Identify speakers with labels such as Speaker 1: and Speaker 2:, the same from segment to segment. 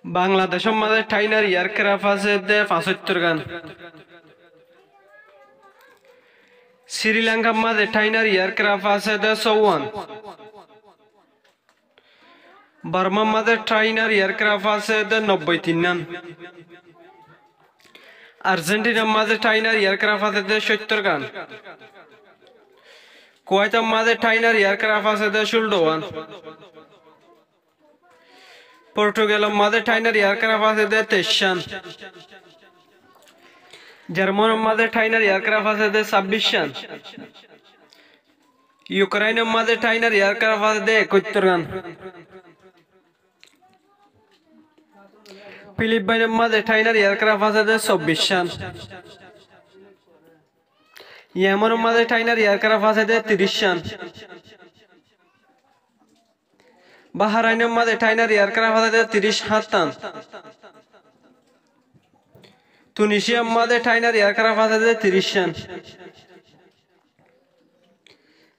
Speaker 1: বাংলাদেশের মাঝে ঠাইনার এয়ারক্রাফট আছে দে ৭৫ গান। শ্রীলঙ্কার মাঝে ঠাইনার এয়ারক্রাফট আছে দে ৫৪। বার্মার মাঝে ঠাইনার এয়ারক্রাফট আছে দে ৯৩ গান। আর্জেন্টিনার মাঝে ঠাইনার এয়ারক্রাফট আছে দে ৭০ গান। কুয়েতের মাঝে ঠাইনার এয়ারক্রাফট আছে দে ১৬ গান। পর্তুগালের মাঝে ঠাইনার এয়ারক্রাফট আছে দে ২৩ গান। জার্মানির মাঝে ঠাইনার এয়ারক্রাফট আছে দে ২৬ গান। ইউক্রেনের মাঝে ঠাইনার এয়ারক্রাফট আছে দে ৭১ গান। ফিলিপাইনের মাঝে ঠাইনার এয়ারক্রাফট আছে দে ২৪ গান। ইয়েমেনের মাঝে ঠাইনার এয়ারক্রাফট আছে দে ৩০ গান। বাহরাইনের মাঝে ঠাইনার এয়ারক্রাফট আছে দে ৩৭ গান। তুনিশিয়ার মাঝে ঠাইনার এয়ারক্রাফট আছে দে ৩০ গান।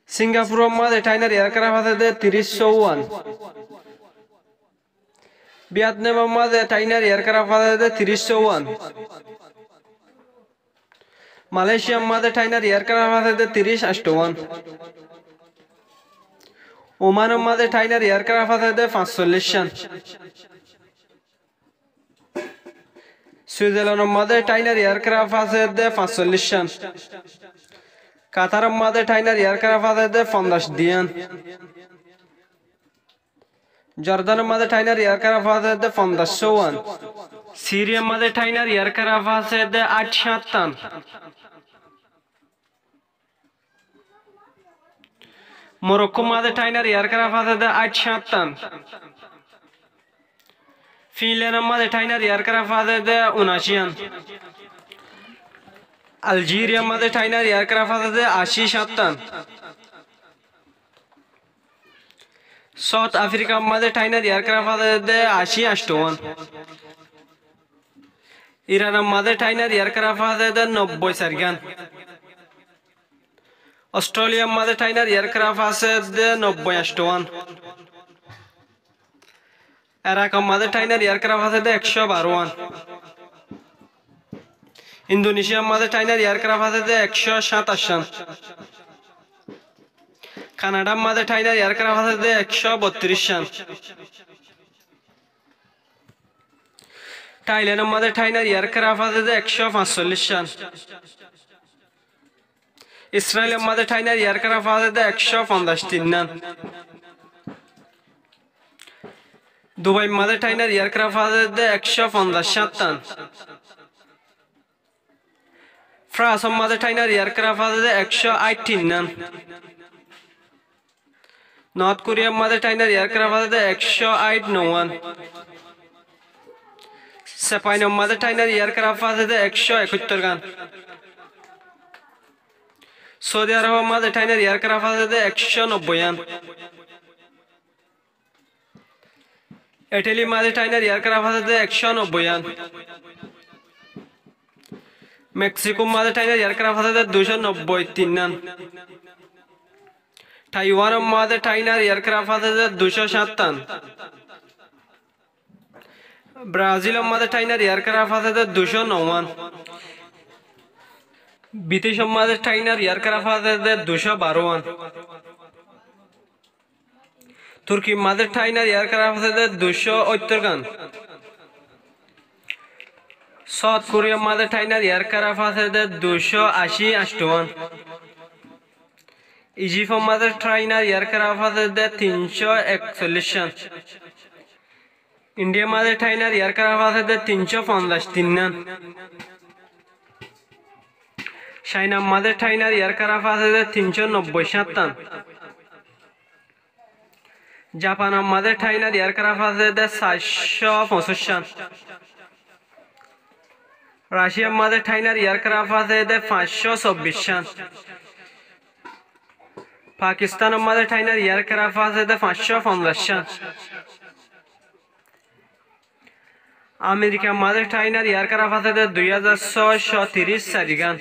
Speaker 1: সিঙ্গাপুরের মাঝে ঠাইনার এয়ারক্রাফট আছে দে ৩০-৫৪। ভিয়েতনামের মাঝে ঠাইনার এয়ারক্রাফট আছে দে ৩০-৫৪। মালয়েশিয়ার মাঝে ঠাইনার এয়ারক্রাফট আছে দে ৩০-৫৮। ওমানের মাঝে ঠাইনার এয়ারক্রাফট আছে দে ৪৫ গান। সুইজারল্যান্ডের মাঝে ঠাইনার এয়ারক্রাফট আছে দে ৪৫ গান। কাতারের মাঝে ঠাইনার এয়ারক্রাফট আছে দে ৫০ গান। জর্দানের মাঝে ঠাইনার এয়ারক্রাফট আছে দে ৫০-৬০ গান। সিরিয়ার মাঝে ঠাইনার এয়ারক্রাফট আছে দে ৮-৭ গান। মরক্কোর মাঝে ঠাইনার এয়ারক্রাফট আছে দে ৮-৭ গান। ফিনল্যান্ডের মাঝে ঠাইনার এয়ারক্রাফট আছে দে ৭৯ গান। আলজেরিয়ার মাঝে ঠাইনার এয়ারক্রাফট আছে দে ৮০-৭০ গান। সাউথ আফ্রিকার মাঝে ঠাইনার এয়ারক্রাফট আছে দে ৮০-৮৮ গান। ইরানের মাঝে ঠাইনার এয়ারক্রাফট আছে দে ৯০-৪ গান। অস্ট্রেলিয়ার মাঝে ঠাইনার এয়ারক্রাফট আছে দে ৯০-৮০ গান। ইরাকের মাঝে ঠাইনার এয়ারক্রাফট আছে দে ১১২ গান। ইন্দোনেশিয়ার মাঝে ঠাইনার এয়ারক্রাফট আছে দে ১২৭ গান। কানাডার মাঝে ঠাইনার এয়ারক্রাফট আছে দে ১৩২ গান। থাইল্যান্ডের মাঝে ঠাইনার এয়ারক্রাফট আছে দে ১৪৫ গান। ইসরায়েলের মাঝে ঠাইনার এয়ারক্রাফট আছে দে ১৫৩ গান। দুবাইয়ের মাঝে ঠাইনার এয়ারক্রাফট আছে দে ১৫৭ গান। ফ্রান্সের মাঝে ঠাইনার এয়ারক্রাফট আছে দে ১৩৮ গান। নর্থ কোরিয়ার মাঝে ঠাইনার এয়ারক্রাফট আছে দে ১০৮-৯ গান। স্পেনের মাঝে ঠাইনার এয়ারক্রাফট আছে দে ১৭১ গান। সৌদি আরবের মাঝে ঠাইনার এয়ারক্রাফট আছে দে ১৯০ গান। ইটালির মাঝে ঠাইনার এয়ারক্রাফট আছে দে ১৯০ গান। মেক্সিকোর মাঝে ঠাইনার এয়ারক্রাফট আছে দে ২৯৩ গান। তাইওয়ানের মাঝে ঠাইনার এয়ারক্রাফট আছে দে ২০৭ গান। ব্রাজিলের মাঝে ঠাইনার এয়ারক্রাফট আছে দে ২০৯ গান। বিদেশের মাঝে ঠাইনার এয়ারক্রাফট আছে দে ২১২ গান। তুর্কির মাঝে ঠাইনার এয়ারক্রাফট আছে দে ২৭০ গান। সাউথ কোরিয়ার মাঝে ঠাইনার এয়ারক্রাফট আছে দে ২৮০-৮০ গান। ইজিপ্টের মাঝে ঠাইনার এয়ারক্রাফট আছে দে ৩৪১ গান। ইন্ডিয়ার মাঝে ঠাইনার এয়ারক্রাফট আছে দে ৩৫৩ গান। চাইনার মাঝে ঠাইনার এয়ারক্রাফট আছে দে ৩৯৭ গান। জাপানের মাঝে ঠাইনার এয়ারক্রাফট আছে দে ৪২৫ গান। রাশিয়ার মাঝে ঠাইনার এয়ারক্রাফট আছে দে ৫২৪ গান। পাকিস্তানের মাঝে ঠাইনার এয়ারক্রাফট আছে দে ৫৫০ গান। আমেরিকার মাঝে ঠাইনার এয়ারক্রাফট আছে দে ২৬৩৪ গান।